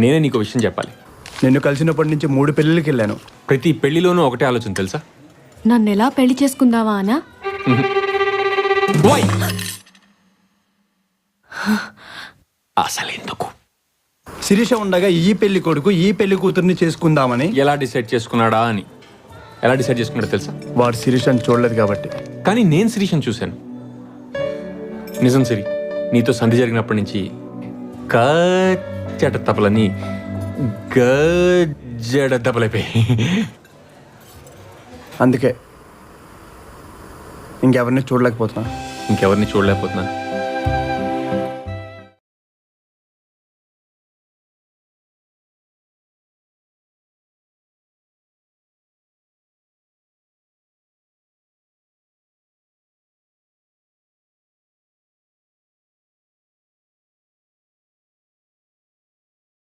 నేనే నీకు విషయం చెప్పాలి. నిన్ను కలిసినప్పటి నుంచి 3 పెళ్ళిళ్ళకి వెళ్ళాను. ప్రతి పెళ్లిలోనూ ఒకటే ఆలోచన తెలుసా? నన్ను ఎలా పెళ్లి చేసుకుందావా అనా? అసలు ఎందుకు? శిరీష ఉండగా ఈ పెళ్లి కొడుకు ఈ పెళ్లి కూతుర్ని చేసుకుందామని. ఎలా డిసైడ్ చేసుకున్నాడా అని. ఎలా డిసైడ్ చేసుకున్నాడో తెలుసా? వాడు శిరీషని చూడలేదు కాబట్టి. కానీ నేను శిరీషను చూశాను. నిజం సిరి, నీతో సంధి జరిగినప్పటి నుంచి కచ్చట తపలని గజ్జడ దెబ్బలైపోయి. అందుకే ఇంకెవరిని చూడలేకపోతున్నా. ఇంకెవరిని చూడలేకపోతున్నాను.